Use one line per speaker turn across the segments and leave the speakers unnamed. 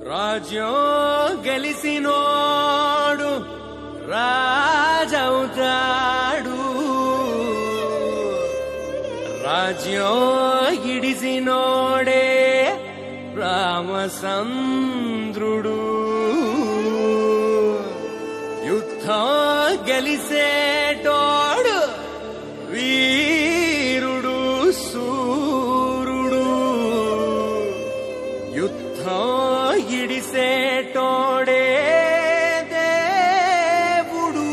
రాజ్యం గెలిసినోడు రాజవుతాడు, రాజ్యం ఇడిసినోడే రామచంద్రుడు. యుద్ధం గెలిసేటోడు వీరుడు సూరుడు, యుద్ధం ఇడిసేటోడే దేవుడు.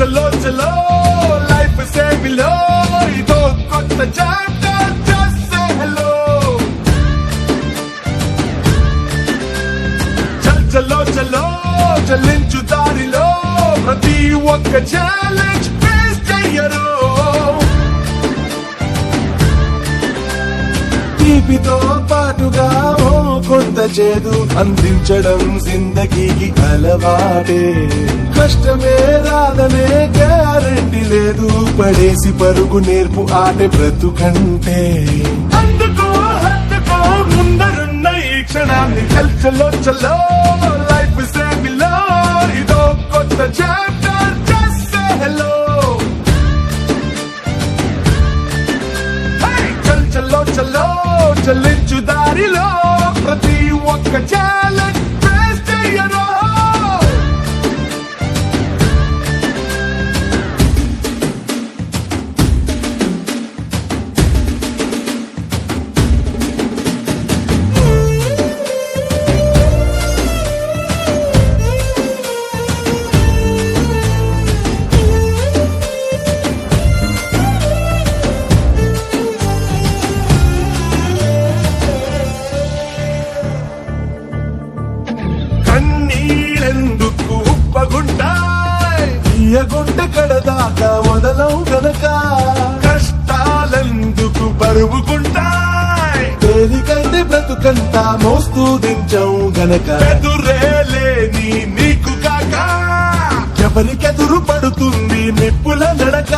చలో చలో లైఫ్ సే బిలో, ఇదో కొత్త చాప్టర్, జస్ట్ సే హలో. చలో చలో చలించు దారిలో, ప్రతి ఒక్క ఛాలెంజ్ ఫేస్ చెయ్యరు. తీపితో పాటుగా ఓ కొంత చేదు అందించడం జిందగీకి అలవాటే. కష్టమే రాదనే గ్యారెంటీ లేదు, పడేసి పరుగు నేర్పు ఆటే బ్రతుకంటే. అందుకో హత్తుకో ముందరున్న ఈ క్షణాన్ని, చలో చలో లైఫ్ సే బిలో, ఇదో కొత్త చాప్టర్, జస్ట్ సే హలో. చలో చలో చలించు దారిలో, ప్రతి ఒక్క ఛాలెంజ్ ఫేస్ చెయ్యరు. కన్నీళ్ళెందుకు ఉప్పగుంటాయ్, తీయగుంట కడదాకా వదలవు గనక. కష్టాలెందుకు బరువుకుంటాయ్, తేలికైతే బ్రతుకంతా మోస్తూ దించవు గనక. ఎదురేలేని నీకు కాక ఎవరికెదురు పడుతుంది నిప్పుల నడక.